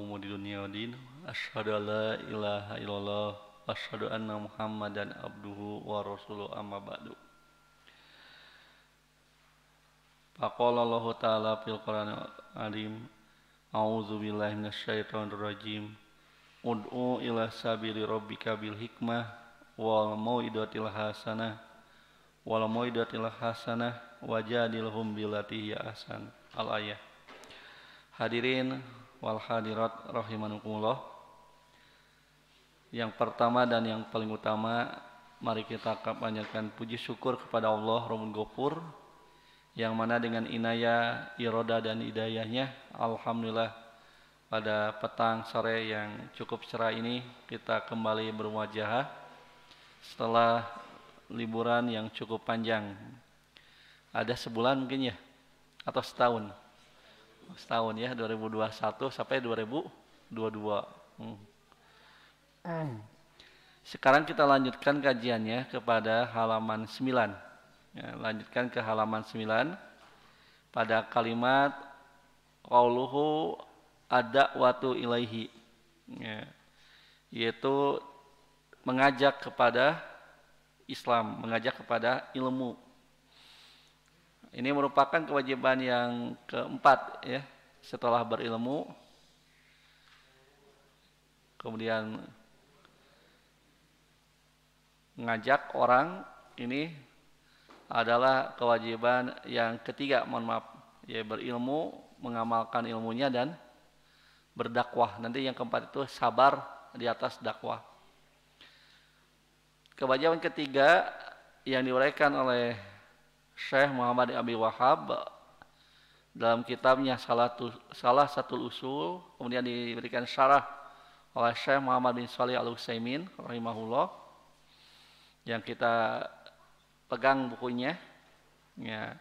umuri dunya wa din. Asyhadu an la ilaha illallah wa asyhadu anna Muhammadan abduhu wa rasuluhu amma ba'du. Faqala Allah Ta'ala fil Qur'anil Azim. A'udzu billahi minasyaitonir rajim. Ud'u ila sabili rabbika bil hikmah wal mau'izatil hasanah wajadilhum billati hiya ahsan. Al-ayah. Hadirin wal hadirat rahimakumullah. Yang pertama dan yang paling utama, mari kita panjatkan puji syukur kepada Allah Rabbul Ghafur, yang mana dengan inayah, iroda dan hidayahnya, alhamdulillah pada petang sore yang cukup cerah ini kita kembali bermuajahah setelah liburan yang cukup panjang. Ada sebulan mungkin ya, atau setahun ya, 2021 sampai 2022. Sekarang kita lanjutkan kajiannya kepada halaman 9 ya, lanjutkan ke halaman 9 pada kalimat qauluhu ad-da'watu ilaihi ya, yaitu mengajak kepada Islam, mengajak kepada ilmu. Ini merupakan kewajiban yang keempat ya, setelah berilmu. Kemudian mengajak orang, ini adalah kewajiban yang ketiga, ya, berilmu, mengamalkan ilmunya dan berdakwah. Nanti yang keempat itu sabar di atas dakwah. Kewajiban ketiga yang diuraikan oleh Syekh Muhammad Abi Wahab dalam kitabnya Salah Satu Usul, kemudian diberikan syarah oleh Syekh Muhammad bin Shalih Al-Utsaimin rahimahullah, yang kita pegang bukunya ya,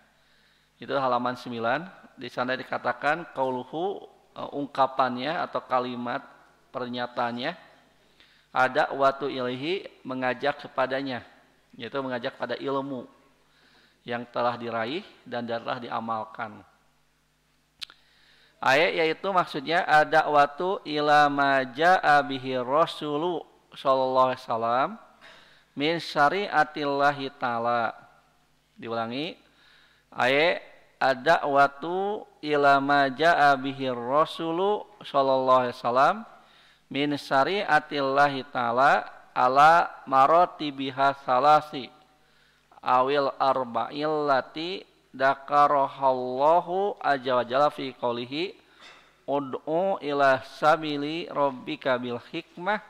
itu halaman 9. Di sana dikatakan qauluhu, ungkapannya atau kalimat pernyataannya, ada watu ilaihi, mengajak kepadanya, yaitu mengajak pada ilmu yang telah diraih dan telah diamalkan. Ayat yaitu maksudnya ada watu ila ma jaa bihi rasulu sallallahu alaihi wasallam min syariatillahi ta'ala. Diulangi. Ayat ada watu ila ma jaa bihi rasulu sallallahu alaihi wasallam min syariatillahi ta'ala ala maratibiha salasi awil arba'il lati dakarahallahu azza wa jalla fi qoulihi ud'u ila sabili rabbika bil hikmah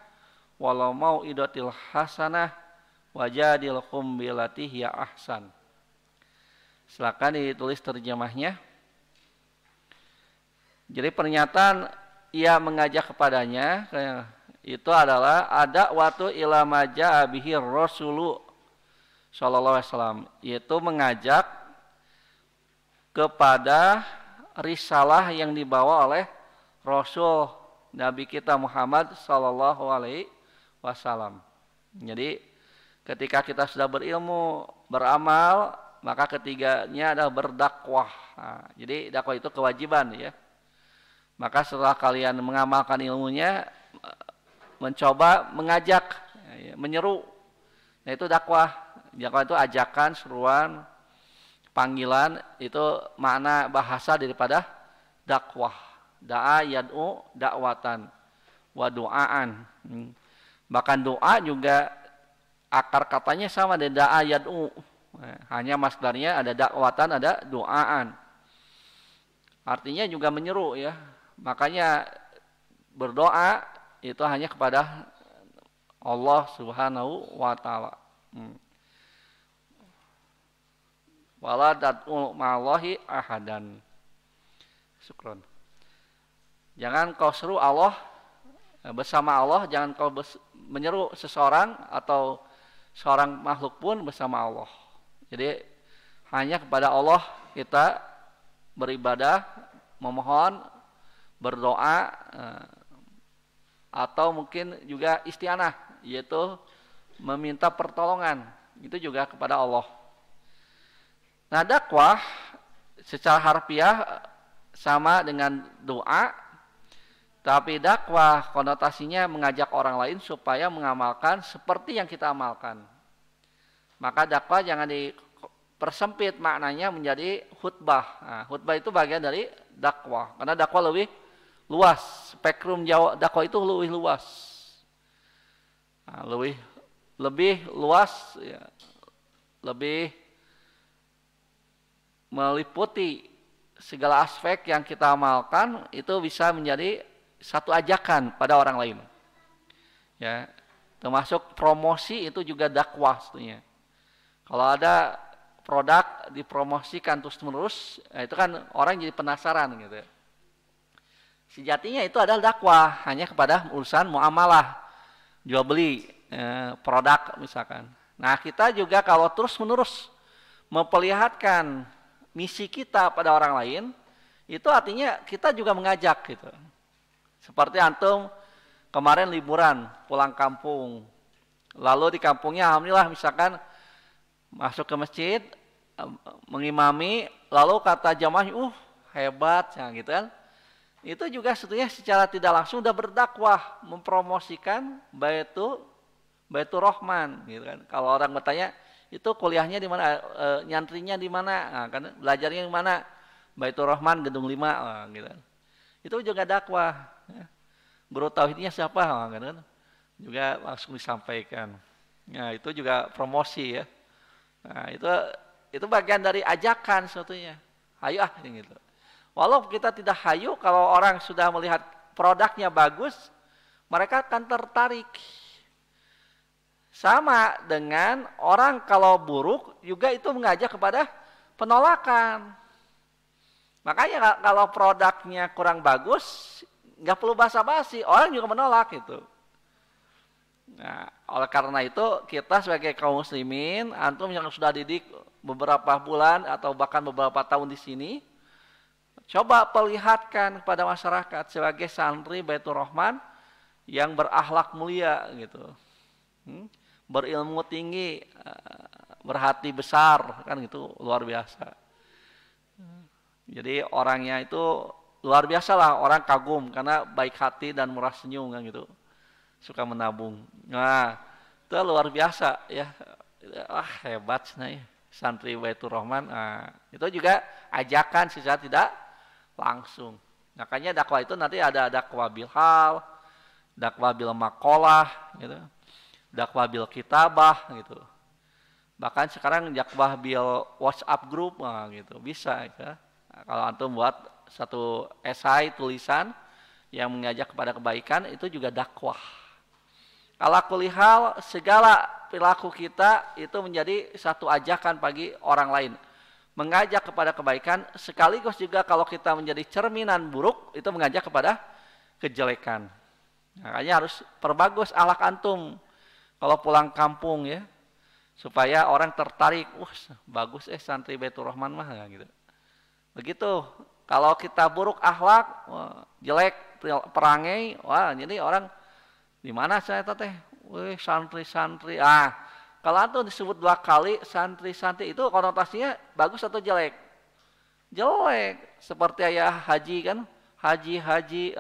walau mau'idatil hasanah wajadilhum billati hiya ahsan. Silakan ditulis terjemahnya. Jadi pernyataan ia mengajak kepadanya itu adalah ada watu ila maja bihi rasulu sallallahu alaihi wasallam, yaitu mengajak kepada risalah yang dibawa oleh Rasul Nabi kita Muhammad sallallahu alaihi wasallam. Jadi ketika kita sudah berilmu, beramal, maka ketiganya adalah berdakwah. Nah, jadi dakwah itu kewajiban ya. Maka setelah kalian mengamalkan ilmunya, mencoba mengajak, menyeru. Nah, itu dakwah. Dakwah itu ajakan, seruan, panggilan, itu makna bahasa daripada dakwah. Da'a yad'u dakwatan wa du'aan. Bahkan doa juga akar katanya sama dengan da'a yad'u. Hanya masdarnya ada dakwatan, ada doaan. Artinya juga menyeru ya. Makanya berdoa itu hanya kepada Allah Subhanahu wa taala. Wala tad'u ma'allahi ahadan. Syukron. Jangan kau seru Allah bersama Allah, jangan kau menyeru seseorang atau seorang makhluk pun bersama Allah. Jadi hanya kepada Allah kita beribadah, memohon, berdoa, atau mungkin juga isti'anah, yaitu meminta pertolongan. Itu juga kepada Allah. Nah, dakwah secara harfiah sama dengan doa, Tapi dakwah konotasinya mengajak orang lain supaya mengamalkan seperti yang kita amalkan. Maka dakwah jangan dipersempit maknanya menjadi khutbah. Nah, khutbah itu bagian dari dakwah. Karena dakwah lebih luas, spektrum dakwah itu lebih luas. Nah, lebih luas, ya, lebih meliputi segala aspek yang kita amalkan, itu bisa menjadi satu ajakan pada orang lain. Ya, termasuk promosi itu juga dakwah sebetulnya. Kalau ada produk dipromosikan terus-menerus, ya itu kan orang jadi penasaran gitu. Sejatinya itu adalah dakwah, hanya kepada urusan muamalah, jual beli produk misalkan. Nah, kita juga kalau terus-menerus memperlihatkan misi kita pada orang lain, itu artinya kita juga mengajak gitu. Seperti antum kemarin liburan pulang kampung, lalu di kampungnya alhamdulillah misalkan masuk ke masjid, mengimami, lalu kata jamaah, hebat, ya, gitu kan. Itu juga sebetulnya secara tidak langsung sudah berdakwah, mempromosikan Baitur Rahman, gitu kan. Kalau orang bertanya, itu kuliahnya di mana, nyantrinya di mana, nah, kan belajarnya di mana, Baitur Rahman Gedung 5, nah, gitu kan. Itu juga dakwah. Ya. Guru tauhidnya siapa, nah, kan? Juga langsung disampaikan. Nah, itu juga promosi ya. Nah, itu bagian dari ajakan sebetulnya. Hayu gitu. Walau kita tidak hayu, kalau orang sudah melihat produknya bagus, mereka akan tertarik. Sama dengan orang kalau buruk juga itu mengajak kepada penolakan. Makanya kalau produknya kurang bagus, nggak perlu basa-basi, orang juga menolak itu. Nah, oleh karena itu kita sebagai kaum muslimin, antum yang sudah didik beberapa bulan atau bahkan beberapa tahun di sini, coba perlihatkan kepada masyarakat sebagai santri Baitur Rahman yang berakhlak mulia gitu, berilmu tinggi, berhati besar, kan gitu, luar biasa. Jadi orangnya itu luar biasa lah, orang kagum karena baik hati dan murah senyum kan gitu. Suka menabung. Nah, itu luar biasa ya. Hebat nih santri Baitur Rahman. Nah, itu juga ajakan secara tidak langsung. Makanya dakwah itu nanti ada dakwah bil hal, dakwah bil maqalah gitu. Dakwah bil kitabah gitu. Bahkan sekarang dakwah bil WhatsApp group gitu. Bisa ya. Nah, kalau antum buat satu esai tulisan yang mengajak kepada kebaikan, itu juga dakwah. Ala kulli hal, segala perilaku kita itu menjadi satu ajakan bagi orang lain. Mengajak kepada kebaikan, sekaligus juga kalau kita menjadi cerminan buruk, itu mengajak kepada kejelekan. Makanya harus perbagus akhlak antum kalau pulang kampung ya, supaya orang tertarik, bagus santri Baitur Rahman mah gitu. Begitu, kalau kita buruk akhlak, jelek perangai, jadi orang di mana saya teh? Santri-santri. Kalau antum disebut 2 kali santri-santri itu konotasinya bagus atau jelek? Jelek. Seperti ayah haji kan, haji-haji.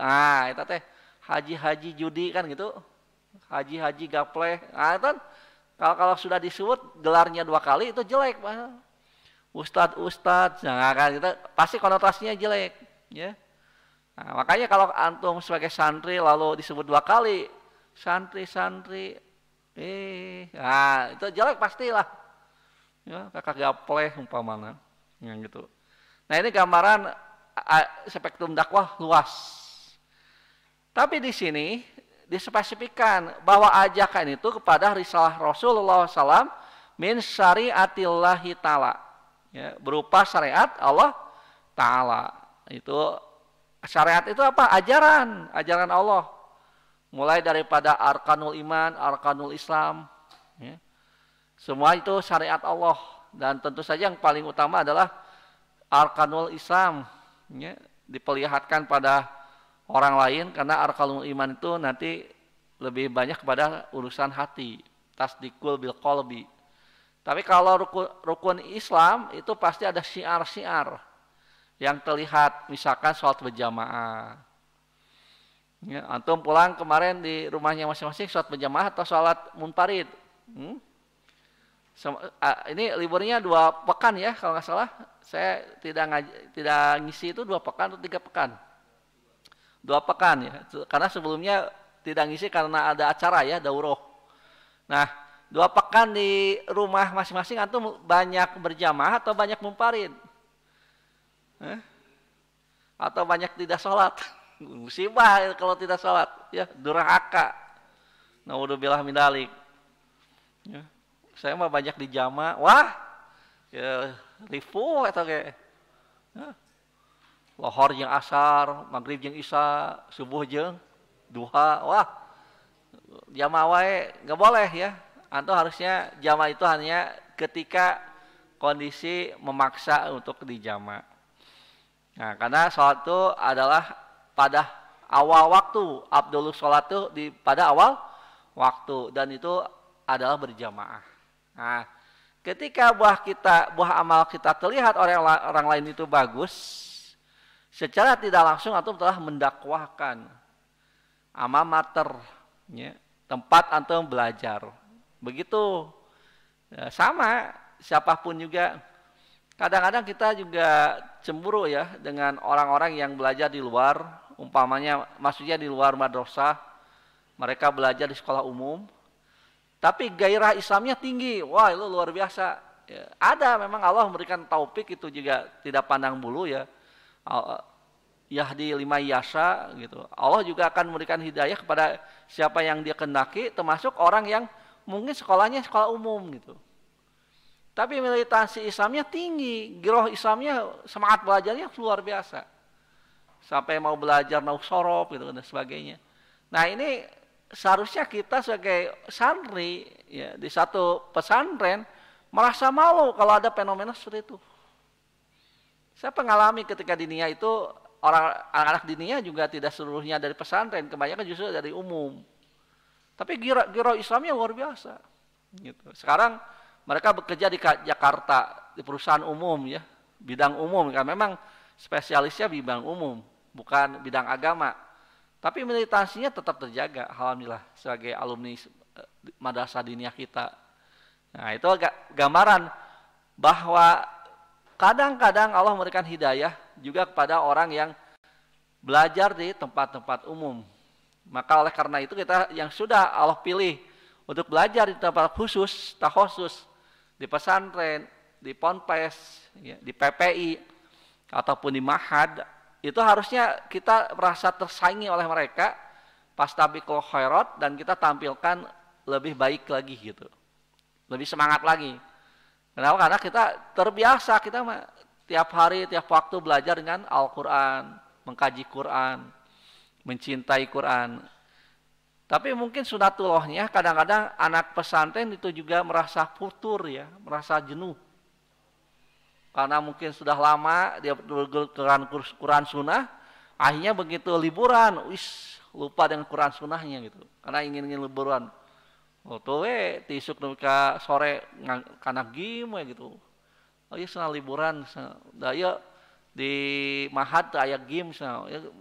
Itu teh haji-haji judi kan gitu. Haji-haji gapleh. Itu kalau sudah disebut gelarnya 2 kali itu jelek, Ustadz, kan itu pasti konotasinya jelek, ya. Nah, makanya kalau antum sebagai santri lalu disebut 2 kali santri-santri, itu jelek pastilah, ya, kakak gapleh umpamana, yang gitu. Nah, ini gambaran spektrum dakwah luas. Tapi di sini dispesifikkan bahwa ajakan itu kepada risalah Rasulullah SAW min syariatillahi ta'ala, ya, berupa syariat Allah Ta'ala. Itu syariat itu apa? Ajaran Allah. Mulai daripada arkanul iman, arkanul Islam, ya. Semua itu syariat Allah. Dan tentu saja yang paling utama adalah arkanul Islam, ya, diperlihatkan pada orang lain, karena arkanul iman itu nanti lebih banyak kepada urusan hati, tasdikul bil qalbi. Tapi kalau rukun Islam itu pasti ada syiar-syiar yang terlihat, misalkan sholat berjamaah, Ya, antum pulang kemarin di rumahnya masing-masing sholat berjamaah atau sholat munfarid? Ini liburnya 2 pekan ya kalau nggak salah. Saya tidak ngisi itu 2 pekan atau 3 pekan. 2 pekan ya. Karena sebelumnya tidak ngisi karena ada acara ya, daurah. Nah, 2 pekan di rumah masing-masing antum banyak berjamaah atau banyak munfarid? Atau banyak tidak sholat? Musibah kalau tidak sholat, ya durhaka. Naudzubillah min dzalik. Ya. Saya mah banyak di jama, wah, ya rifu atau kayak, ya. Lohor jeung asar, maghrib jeung isya, subuh jeung duha, wah, jama wae nggak boleh ya. Antum harusnya jama itu hanya ketika kondisi memaksa untuk dijama. Nah, karena sholat itu adalah pada awal waktu, afdhalus sholat itu pada awal waktu, dan itu adalah berjamaah. Nah, ketika buah amal kita terlihat orang lain itu bagus, secara tidak langsung antum telah mendakwahkan alma mater, ya, tempat antum belajar. Begitu, ya, sama siapapun juga. Kadang-kadang kita juga cemburu ya dengan orang-orang yang belajar di luar, umpamanya maksudnya di luar madrasah, mereka belajar di sekolah umum, tapi gairah Islamnya tinggi, wah itu luar biasa. Ya, ada memang Allah memberikan taufik itu juga tidak pandang bulu ya, yahdi lima yasha gitu. Allah juga akan memberikan hidayah kepada siapa yang dia kehendaki, termasuk orang yang mungkin sekolahnya sekolah umum gitu. Tapi militansi Islamnya tinggi, giroh Islamnya, semangat belajarnya luar biasa. Sampai mau belajar nauk sorof gitu dan sebagainya. Nah ini seharusnya kita sebagai santri ya, di satu pesantren merasa malu kalau ada fenomena seperti itu. Saya mengalami ketika di Nia itu, anak-anak di Nia juga tidak seluruhnya dari pesantren, kebanyakan justru dari umum. Tapi giroh Islamnya luar biasa. Gitu. Sekarang mereka bekerja di Jakarta, di perusahaan umum ya, bidang umum, kan memang spesialisnya bidang umum, bukan bidang agama. Tapi militansinya tetap terjaga, alhamdulillah, sebagai alumni madrasah diniyah kita. Nah itu gambaran bahwa kadang-kadang Allah memberikan hidayah juga kepada orang yang belajar di tempat-tempat umum. Maka oleh karena itu kita yang sudah Allah pilih untuk belajar di tempat khusus, takhusus, di pesantren, di ponpes, ya, di PPI, ataupun di mahad, itu harusnya kita merasa tersaingi oleh mereka, fastabiqul khairat, dan kita tampilkan lebih baik lagi gitu, lebih semangat lagi. Kenapa? Karena kita terbiasa, kita tiap hari, tiap waktu belajar dengan Al-Quran, mengkaji Quran, mencintai Quran. Tapi mungkin sunatullahnya kadang-kadang anak pesantren itu juga merasa futur ya, merasa jenuh. Karena mungkin sudah lama dia Quran sunnah, akhirnya begitu liburan, lupa dengan Quran sunnahnya gitu. Karena ingin liburan. Oh tuh tisuk nuka sore karena game gitu. Oh iya senang liburan, daya di mahad aya game,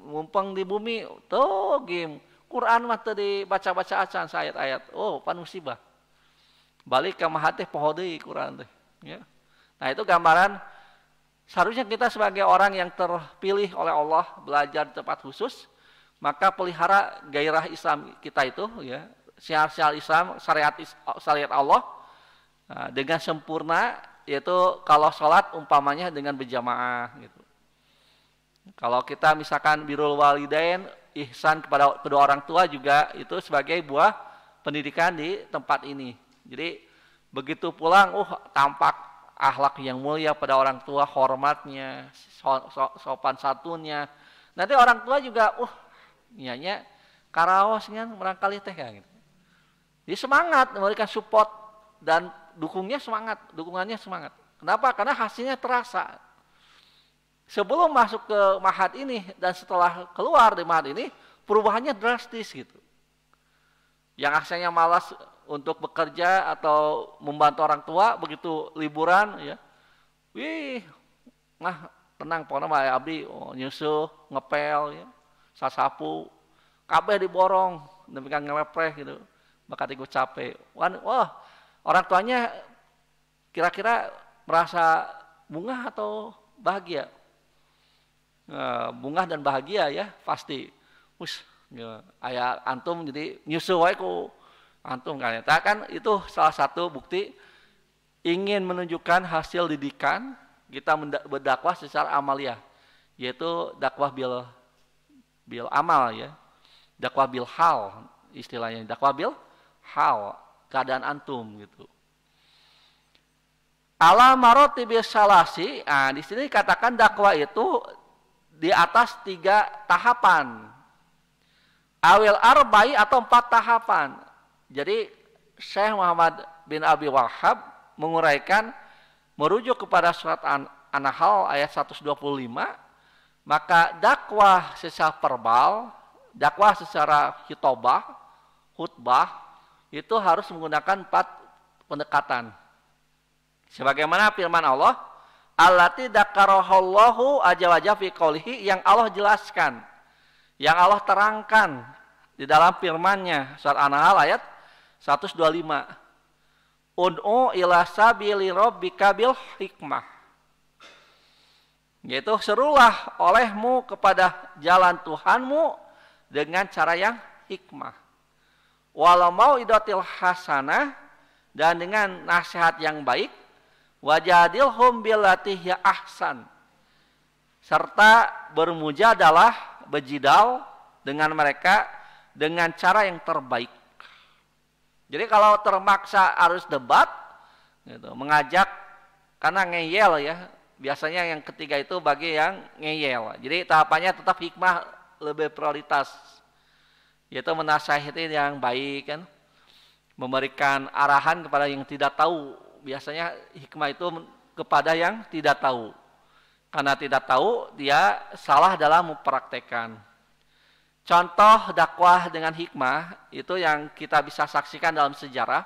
mumpung di bumi tuh game. Quran mah tadi baca-baca acan ayat-ayat. Oh, pan musibah. Balik ke mahad teh poho deui Quran teh, ya. Nah, itu gambaran seharusnya kita sebagai orang yang terpilih oleh Allah belajar di tempat khusus, maka pelihara gairah Islam kita itu ya, syiar-syiar Islam, syariat Allah dengan sempurna, yaitu kalau sholat umpamanya dengan berjamaah gitu. Kalau kita misalkan birrul walidain, ihsan kepada kedua orang tua juga itu sebagai buah pendidikan di tempat ini. Jadi begitu pulang, tampak akhlak yang mulia pada orang tua, hormatnya, sopan santunnya. Nanti orang tua juga, nyanya karaosnya merangkali teh gitu. Jadi semangat memberikan support dan dukungannya semangat. Kenapa? Karena hasilnya terasa. Sebelum masuk ke mahad ini dan setelah keluar dari mahad ini, perubahannya drastis gitu. Yang asalnya malas untuk bekerja atau membantu orang tua, begitu liburan ya, tenang pokoknya mah abdi nyusuh, ngepel ya, sasapu, kabeh diborong, demi kan ngelepreh gitu, bakat ikut capek. Wah, orang tuanya kira-kira merasa bungah atau bahagia? Bungah dan bahagia ya pasti. Ya, ayah antum jadi nyusu wae ku antum kan. Kan itu salah satu bukti ingin menunjukkan hasil didikan kita berdakwah secara amaliah, yaitu dakwah bil amal ya, dakwah bil hal istilahnya, dakwah bil hal keadaan antum gitu. Ala marotibis salasi, di sini katakan dakwah itu di atas 3 tahapan, awil arba'i atau 4 tahapan. Jadi Syekh Muhammad bin Abi Wahhab menguraikan merujuk kepada surat An-Nahl ayat 125, maka dakwah secara verbal, dakwah secara khutbah itu harus menggunakan 4 pendekatan. Sebagaimana firman Allah, allati dzakarahallahu azza wa jalla fi qoulihi, yang Allah jelaskan, yang Allah terangkan di dalam firman-Nya surat An-Nahl ayat 125. Ud'u ila sabili rabbika bil hikmah. Yaitu serulah olehmu kepada jalan Tuhanmu dengan cara yang hikmah. Walau mau'idatil hasanah, dan dengan nasihat yang baik, wajadilhum billati hiya ahsan, serta bermujadalah, berjidal dengan mereka dengan cara yang terbaik. Jadi kalau termaksa harus debat gitu, mengajak karena ngeyel ya, biasanya yang ketiga itu bagi yang ngeyel. Jadi tahapannya tetap hikmah lebih prioritas, yaitu menasihati yang baik kan, memberikan arahan kepada yang tidak tahu. Biasanya hikmah itu kepada yang tidak tahu. Karena tidak tahu, dia salah dalam mempraktekkan. Contoh dakwah dengan hikmah itu yang kita bisa saksikan dalam sejarah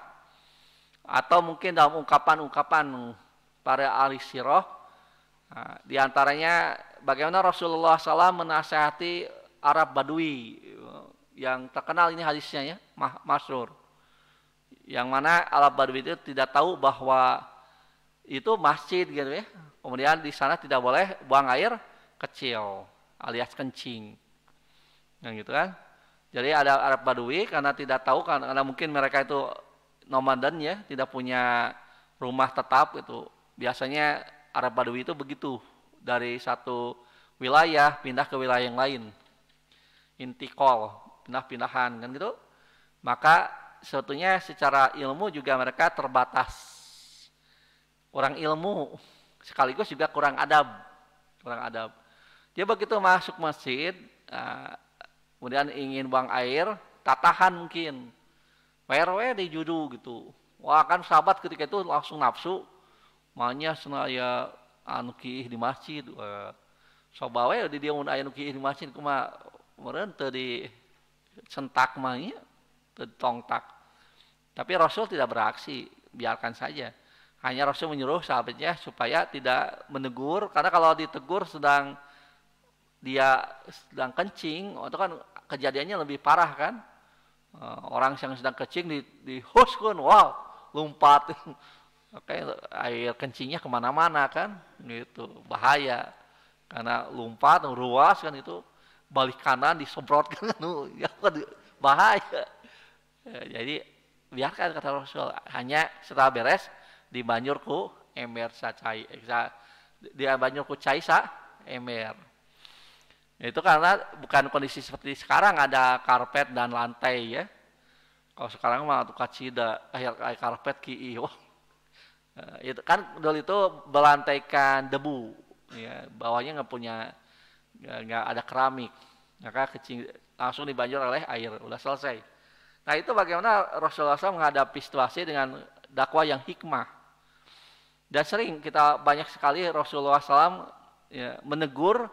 atau mungkin dalam ungkapan-ungkapan para ahli sirah. Di antaranya bagaimana Rasulullah SAW menasihati Arab Badui yang terkenal, ini hadisnya ya, masyhur. Yang mana Arab Badui itu tidak tahu bahwa itu masjid gitu ya. Kemudian di sana tidak boleh buang air kecil alias kencing. Yang gitu kan. Jadi ada Arab Badui karena tidak tahu, karena mungkin mereka itu nomaden ya, tidak punya rumah tetap itu. Biasanya Arab Badui itu begitu, dari satu wilayah pindah ke wilayah yang lain. Intikal, pindah-pindahan kan gitu. Maka sebetulnya secara ilmu juga mereka terbatas. Kurang ilmu, sekaligus juga kurang adab. Dia begitu masuk masjid, kemudian ingin buang air, tatahan mungkin. WRW di judu gitu. Wah, kan sahabat ketika itu langsung nafsu. Maunya senaya anu kiih di masjid. Sobawe di dia mun aya nu kiih di masjid kumaha meureun teu di sentak mah nya, teu ditongtak. Tapi Rasul tidak beraksi, biarkan saja. Hanya Rasul menyuruh sahabatnya supaya tidak menegur, karena kalau ditegur dia sedang kencing, itu kan kejadiannya lebih parah kan. Orang yang sedang kencing dihuskeun, wow, lompat. Kayak air kencingnya kemana-mana kan, gitu, bahaya. Karena lompat, ruas kan itu, balik kanan disemprotkan, ya bahaya. Jadi biarkan kata Rasul, hanya setelah beres dibanjur ku ember sacai, dia banjur ku cai sa ember. Itu karena bukan kondisi seperti sekarang ada karpet dan lantai ya. Kalau sekarang mah tuh kacida akhir karpet kieu. Itu kan dulu itu berlantaikan debu ya, bawahnya nggak ada keramik. Maka kecing langsung dibanjur oleh air, udah selesai. Nah, itu bagaimana Rasulullah SAW menghadapi situasi dengan dakwah yang hikmah. Dan sering kita banyak sekali Rasulullah SAW ya, menegur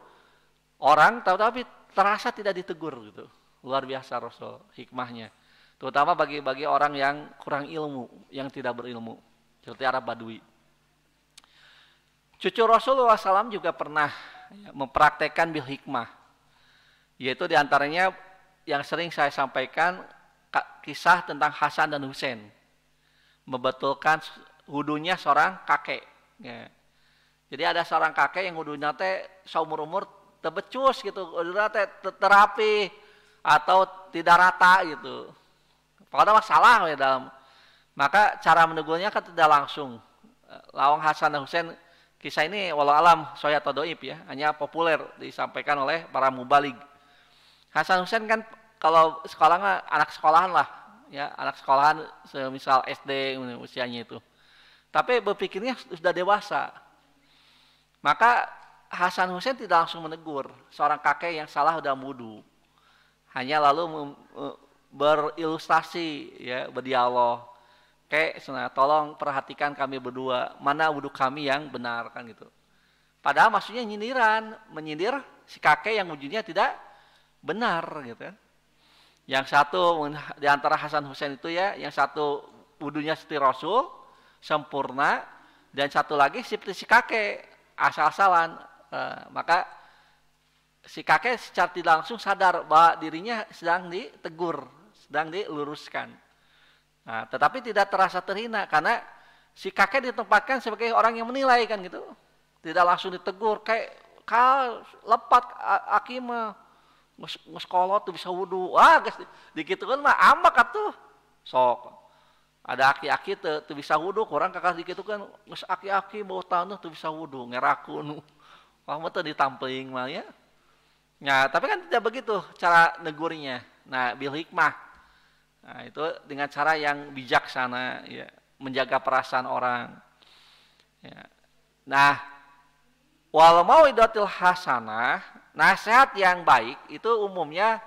orang, tapi terasa tidak ditegur gitu. Luar biasa Rasul hikmahnya. Terutama bagi orang yang kurang ilmu, yang tidak berilmu, seperti Arab Badui. Cucu Rasulullah SAW juga pernah ya, mempraktekkan bil hikmah, yaitu diantaranya yang sering saya sampaikan kisah tentang Hasan dan Husain membetulkan wudunya seorang kakek. Ya. Jadi ada seorang kakek yang wudunya teh seumur-umur tebecus gitu, wudunya teh terapi atau tidak rata gitu. Padahal masalah ya dalam. Maka cara menegurnya kan tidak langsung. Lawang Hasan dan Husain, kisah ini walau alam soya atau doib ya, hanya populer disampaikan oleh para mubalig. Hasan Husain kan kalau sekolahnya anak sekolahan lah, ya anak sekolahan semisal SD usianya itu. Tapi berpikirnya sudah dewasa. Maka Hasan Husain tidak langsung menegur seorang kakek yang salah dalam wudu. Hanya lalu berilustrasi ya, berdialog. Kayak tolong perhatikan kami berdua, mana wudu kami yang benar kan gitu. Padahal maksudnya nyindiran, menyindir si kakek yang wudunya tidak benar gitu kan. Yang satu di antara Hasan Husain itu ya, yang satu wudunya seperti Rasul, sempurna, dan satu lagi seperti si kakek, asal-asalan. Maka si kakek secara tidak langsung sadar bahwa dirinya sedang ditegur, sedang diluruskan. Nah, tetapi tidak terasa terhina karena si kakek ditempatkan sebagai orang yang menilai kan gitu. Tidak langsung ditegur kayak lepat akima ngeskolot tuh bisa wudu. Wah, dikit kan mah ambak atuh. Sok. Ada aki-aki tuh bisa wudu, kurang kakak dikit kan nges aki-aki bau tanah tuh bisa wudu, ngeraku nu. Wah, mah tuh ditampling mah ya. Nah, tapi kan tidak begitu cara negurnya. Nah, bil hikmah. Nah, itu dengan cara yang bijaksana ya, menjaga perasaan orang. Ya. Nah, wal mau'idatul hasanah, nasihat yang baik itu umumnya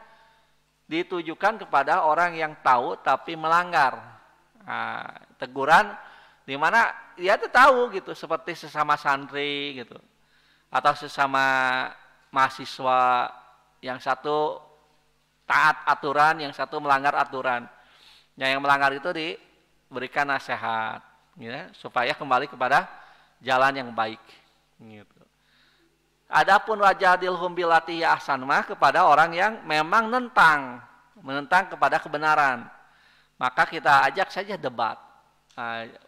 ditujukan kepada orang yang tahu tapi melanggar. Nah, teguran di mana dia tuh tahu gitu, seperti sesama santri gitu. Atau sesama mahasiswa, yang satu taat aturan, yang satu melanggar aturan. Yang melanggar itu diberikan nasihat, ya, supaya kembali kepada jalan yang baik. Gitu. Adapun wajadilhum billati hiya ahsan mah kepada orang yang memang menentang kepada kebenaran, maka kita ajak saja debat.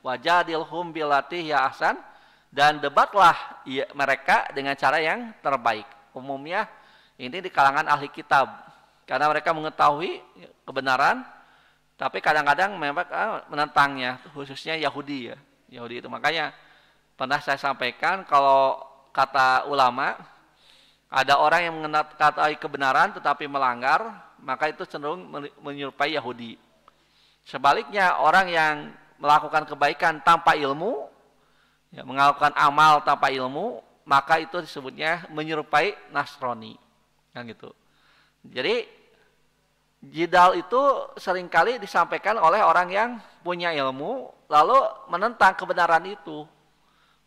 Wajadilhum billati hiya ahsan, dan debatlah mereka dengan cara yang terbaik. Umumnya ini di kalangan ahli kitab. Karena mereka mengetahui kebenaran, tapi kadang-kadang memang menentangnya, khususnya Yahudi ya. Yahudi itu makanya pernah saya sampaikan kalau kata ulama ada orang yang mengetahui kebenaran tetapi melanggar, maka itu cenderung menyerupai Yahudi. Sebaliknya orang yang melakukan kebaikan tanpa ilmu, ya, melakukan amal tanpa ilmu, maka itu disebutnya menyerupai Nasrani, kan gitu. Jadi jidal itu seringkali disampaikan oleh orang yang punya ilmu lalu menentang kebenaran itu.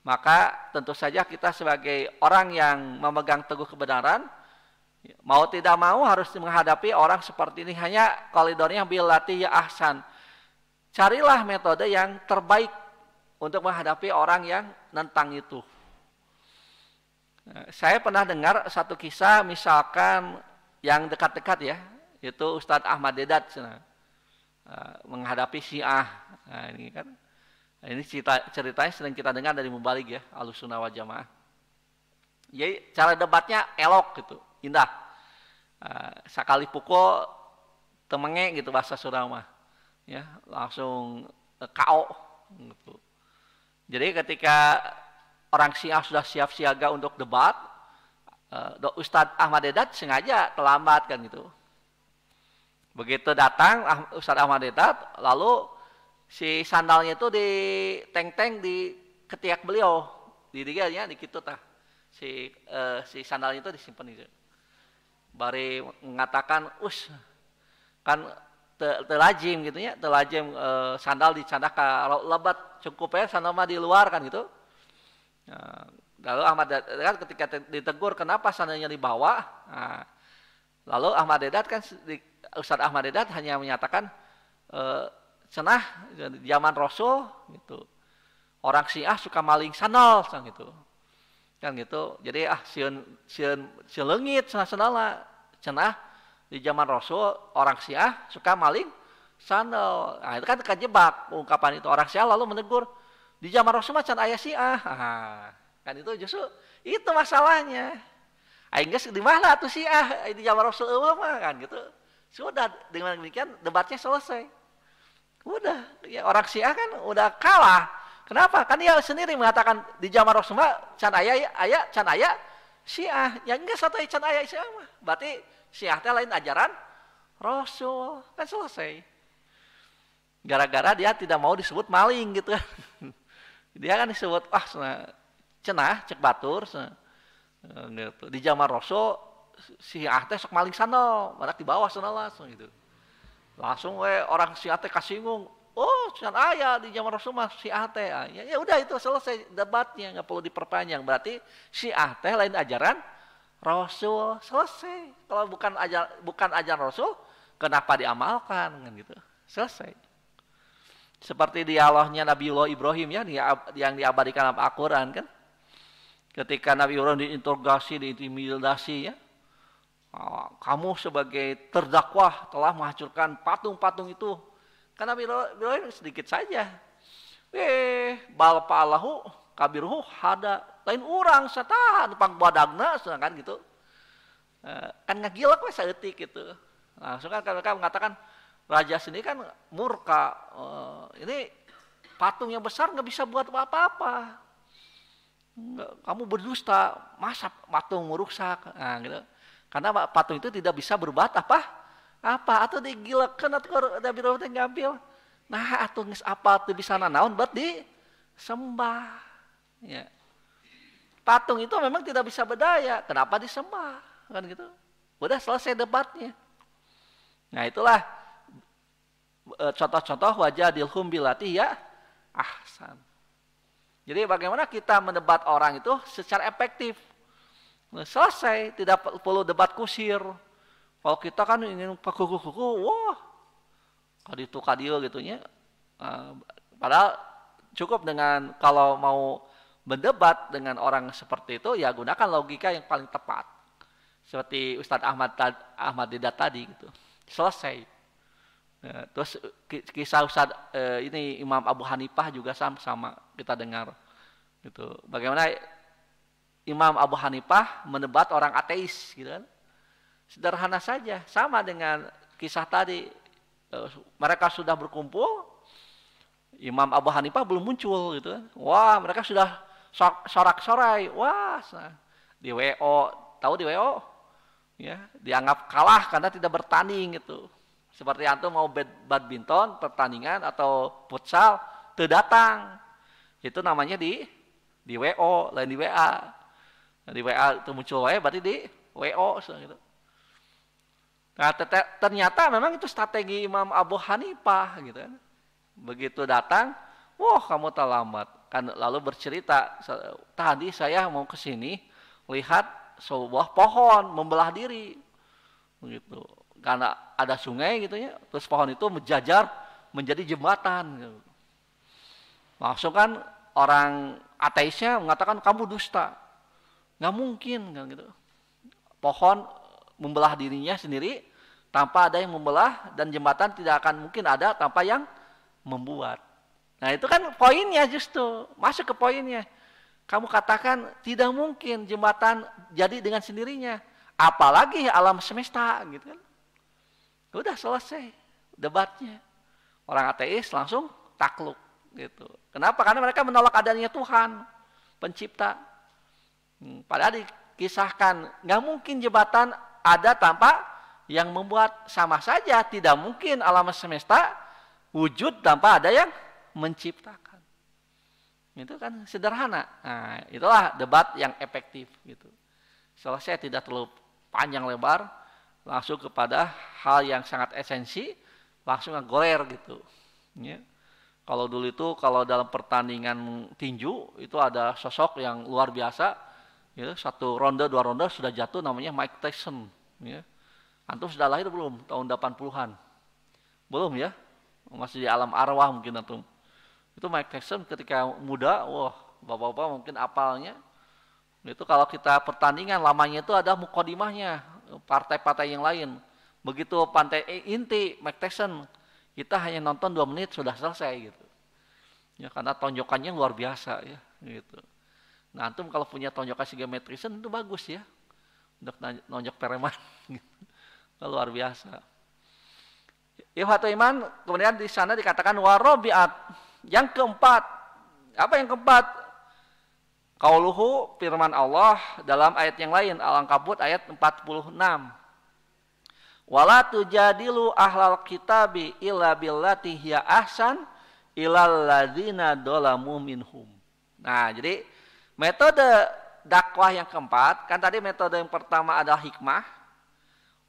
Maka tentu saja kita sebagai orang yang memegang teguh kebenaran, mau tidak mau harus menghadapi orang seperti ini. Hanya koridornya billati ya ahsan. Carilah metode yang terbaik untuk menghadapi orang yang nentang itu. Saya pernah dengar satu kisah misalkan yang dekat-dekat ya, itu Ustadz Ahmad Dedat menghadapi Syiah. Nah, ini kan ini ceritanya sering kita dengar dari mubalig ya, Ahlussunnah wal Jamaah. Jadi cara debatnya elok gitu, indah. Sekali pukul temenge gitu bahasa Surama. Ya, langsung KO gitu. Jadi ketika orang Syiah sudah siap siaga untuk debat, Ustadz Ahmad Dedat sengaja terlambat kan gitu. Begitu datang Ustadz Ahmad Dedat, lalu si sandalnya itu diteng-teng di ketiak beliau, di diganya di kitu tah. Si sandalnya itu disimpan itu. Bari mengatakan, kan telajim gitu ya, telajim sandal dicandak ke lebat cukup ya sandal mah di luar kan gitu. Lalu Ahmad Dedat ketika ditegur kenapa sandalnya dibawa, lalu Ahmad Dedat kan Ustadz Ahmad Dedat hanya menyatakan cenah zaman Rasul gitu. Orang Syiah suka maling sandal gitu. Kan gitu. Jadi sieun leungit cenah-cenah di zaman Rasul orang Syiah suka maling sandal. Nah, itu kan kejebak ungkapan itu. Orang Syiah lalu menegur, di zaman Rasul mah can aya Syiah. Nah, kan itu justru itu masalahnya. Aing geus di mana tuh Syiah di zaman Rasul mah kan gitu. Sudah dengan demikian debatnya selesai. Udah, ya orang Syiah kan udah kalah. Kenapa? Kan dia sendiri mengatakan di zaman Rasul mah can aya can aya Syiah. Ya enggak satu can aya Syiah mah. Berarti Syiah teh lain ajaran Rasul. Kan selesai. Gara-gara dia tidak mau disebut maling gitu. Dia kan disebut cenah cek batur gitu. Di zaman Rasul Syiah teh sok maling sandal, badak di bawah sandal langsung gitu. Langsung orang Syiah teh kasinggung, oh can aya di zaman Rasul mah Syiah teh. Ya udah itu selesai debatnya, enggak perlu diperpanjang. Berarti Syiah teh lain ajaran Rasul, selesai. Kalau bukan ajaran Rasul, kenapa diamalkan kan gitu. Selesai. Seperti dialognya Nabiullah Ibrahim ya yang diabadikan dalam Al-Qur'an kan. Ketika Nabi Ibrahim diinterogasi, diintimidasi ya. Kamu sebagai terdakwah telah menghancurkan patung-patung itu. Karena Nabi Ibrahim sedikit saja. Bal fa'alahu kabiruhu hada. Lain orang satahan pang badagna kan gitu. Kan ngagilak we saeutik gitu. Langsung kan mereka mengatakan raja sendiri kan murka. Ini patung yang besar nggak bisa buat apa-apa. Kamu berdusta, masa patung merusak, nah, gitu. Karena patung itu tidak bisa berbuat apa atau digilakan atau Nabi Ibrahim ngambil. Nah, atau geus apa teu bisa nanaon buat disembah. Ya. Patung itu memang tidak bisa berdaya, kenapa disembah? Kan gitu. Udah selesai debatnya. Nah, itulah contoh-contoh wajadilhum billati ya ahsan. Jadi bagaimana kita mendebat orang itu secara efektif. Selesai, tidak perlu debat kusir. Kalau kita kan ingin kuku, wah, kaditu kadio gitunya. Padahal cukup dengan kalau mau berdebat dengan orang seperti itu, ya gunakan logika yang paling tepat. Seperti Ustadz Ahmad Didat tadi gitu. Selesai. Terus kisah Ustadz ini Imam Abu Hanifah juga sama kita dengar gitu. Bagaimana Imam Abu Hanifah mendebat orang ateis gitu kan. Sederhana saja, sama dengan kisah tadi. Mereka sudah berkumpul, Imam Abu Hanifah belum muncul gitu kan. Wah, mereka sudah sorak-sorai. Wah, di WO, tahu di WO? Ya, dianggap kalah karena tidak bertanding gitu. Seperti antum mau badminton, pertandingan atau futsal, teu datang. Itu namanya di WO, lain di WA. Nah, di WA itu muncul WA, berarti di WO gitu. Nah, ternyata memang itu strategi Imam Abu Hanifah gitu kan. Begitu datang, wah kamu terlambat. Kan lalu bercerita, tadi saya mau ke sini lihat sebuah pohon membelah diri. Begitu. Karena ada sungai gitu ya, terus pohon itu menjajar menjadi jembatan gitu. Langsung kan orang ateisnya mengatakan kamu dusta, nggak mungkin kan gitu. Pohon membelah dirinya sendiri tanpa ada yang membelah, dan jembatan tidak akan mungkin ada tanpa yang membuat. Nah itu kan poinnya, justru masuk ke poinnya. Kamu katakan tidak mungkin jembatan jadi dengan sendirinya, apalagi alam semesta gitu kan. Udah selesai debatnya. Orang ateis langsung takluk gitu. Kenapa? Karena mereka menolak adanya Tuhan pencipta. Padahal dikisahkan nggak mungkin jembatan ada tanpa yang membuat. Sama saja tidak mungkin alam semesta wujud tanpa ada yang menciptakan. Itu kan sederhana. Nah, itulah debat yang efektif gitu. Selesai, tidak terlalu panjang lebar, langsung kepada hal yang sangat esensi, langsung ngegoler gitu. Ya. Kalau dulu itu, kalau dalam pertandingan tinju itu ada sosok yang luar biasa, ya, 1 ronde 2 ronde sudah jatuh, namanya Mike Tyson. Ya. Antum sudah lahir belum? Tahun 80-an? Belum ya? Masih di alam arwah mungkin antum. Itu Mike Tyson ketika muda, wah bapak-bapak mungkin apalnya. Itu kalau kita pertandingan lamanya itu ada mukodimahnya, partai-partai yang lain. Begitu pantai inti Mike Tyson, kita hanya nonton 2 menit sudah selesai gitu. Ya karena tonjokannya luar biasa ya gitu. Nah, antum kalau punya tonjokan si Mike Tyson itu bagus ya. Untuk nonjok preman gitu. Luar biasa. Ikhwatul iman, kemudian di sana dikatakan warabiat. Yang keempat, apa yang keempat? Qauluhu, firman Allah dalam ayat yang lain, Al-Ankabut ayat 46. Wala tujadilu ahlal kitabi illa billati hiya ahsan illal ladzina dzalamu minhum. Nah, jadi metode dakwah yang keempat, kan tadi metode yang pertama adalah hikmah,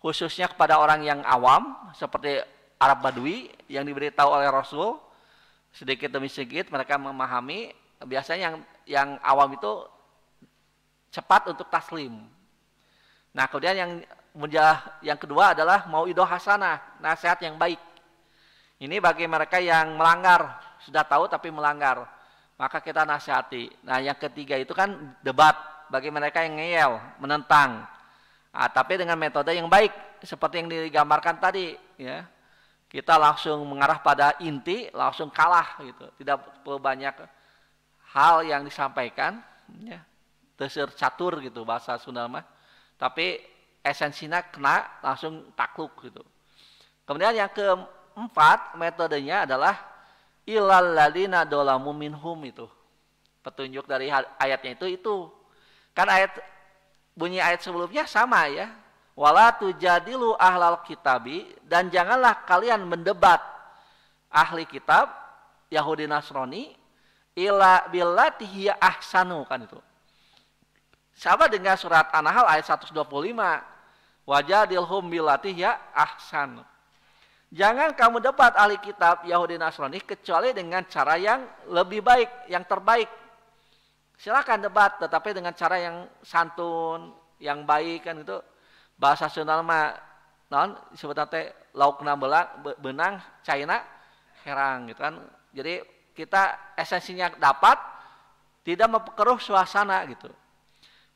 khususnya kepada orang yang awam, seperti Arab Badui yang diberitahu oleh Rasul, sedikit demi sedikit mereka memahami. Biasanya yang awam itu cepat untuk taslim. Nah, kemudian yang kedua adalah mauidhah hasanah, nasihat yang baik. Ini bagi mereka yang melanggar, sudah tahu tapi melanggar, maka kita nasihati. Nah, yang ketiga itu kan debat, bagi mereka yang ngeyel, menentang. Nah, tapi dengan metode yang baik, seperti yang digambarkan tadi, ya. Kita langsung mengarah pada inti, langsung kalah gitu. Tidak perlu banyak hal yang disampaikan, ya. Tersir catur gitu bahasa Sunda mah. Tapi esensinya kena langsung takluk gitu. Kemudian yang keempat metodenya adalah ilal ladina dzalamu minhum itu. Petunjuk dari ayatnya itu. Kan bunyi ayat sebelumnya sama ya. Wala tujadilu ahlal kitabi, dan janganlah kalian mendebat ahli kitab Yahudi Nasrani illa billati hiya ahsanu, kan itu. Sama dengan surat An-Nahl ayat 125. Wajadilhum billati hiya ahsanu. Jangan kamu debat ahli kitab Yahudi Nasrani kecuali dengan cara yang lebih baik, yang terbaik. Silakan debat, tetapi dengan cara yang santun, yang baik, kan itu. Bahasa Sunda mah naon disebutna teh laukna benang caina herang gitu kan. Jadi kita esensinya dapat, tidak memperkeruh suasana gitu.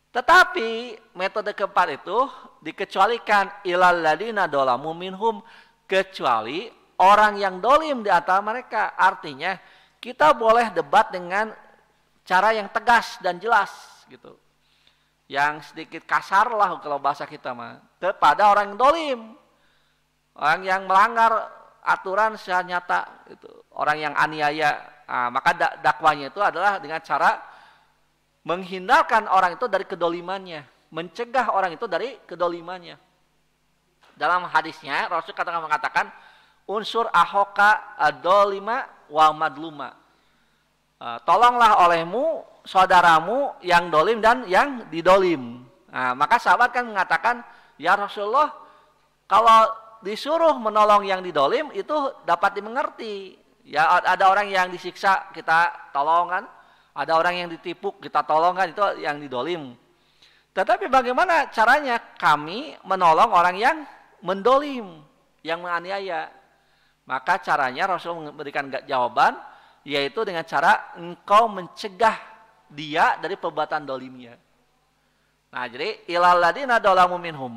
Tetapi metode keempat itu dikecualikan ilal ladina dzalamu minhum, kecuali orang yang dolim di antara mereka. Artinya kita boleh debat dengan cara yang tegas dan jelas gitu. Yang sedikit kasar lah kalau bahasa kita mah, kepada orang yang dolim, orang yang melanggar aturan secara nyata gitu, orang yang aniaya. Nah, maka dakwanya itu adalah dengan cara menghindarkan orang itu dari kedolimannya, mencegah orang itu dari kedolimannya. Dalam hadisnya Rasul mengatakan unsur ahoka adolima wa madluma. Tolonglah olehmu saudaramu yang dolim dan yang didolim. Nah, maka sahabat kan mengatakan, ya Rasulullah, kalau disuruh menolong yang didolim itu dapat dimengerti. Ya, ada orang yang disiksa kita tolong kan, ada orang yang ditipu kita tolong kan, itu yang didolim. Tetapi bagaimana caranya kami menolong orang yang mendolim, yang menganiaya? Maka caranya Rasul memberikan jawaban, yaitu dengan cara engkau mencegah dia dari perbuatan dolimnya. Nah, jadi ilal ladina dzalamu minhum,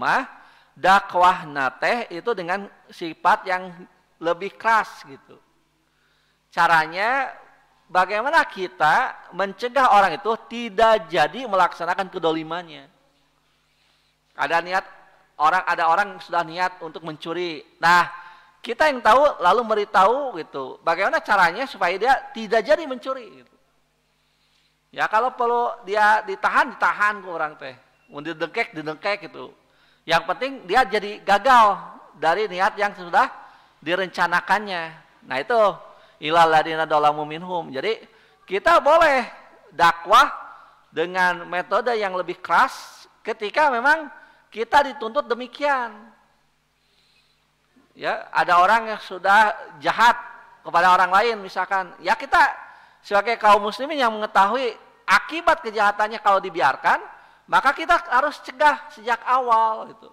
dakwah nateh itu dengan sifat yang lebih keras gitu. Caranya bagaimana kita mencegah orang itu tidak jadi melaksanakan kedolimannya. Ada orang sudah niat untuk mencuri. Nah, kita yang tahu lalu memberitahu gitu. Bagaimana caranya supaya dia tidak jadi mencuri gitu. Ya kalau perlu dia ditahan ke orang teh. Mau didengkek gitu. Yang penting dia jadi gagal dari niat yang sudah direncanakannya. Nah, itu ilal ladina dzalamu minhum. Jadi kita boleh dakwah dengan metode yang lebih keras ketika memang kita dituntut demikian. Ya, ada orang yang sudah jahat kepada orang lain misalkan. Ya, kita sebagai kaum muslimin yang mengetahui akibat kejahatannya kalau dibiarkan, maka kita harus cegah sejak awal gitu.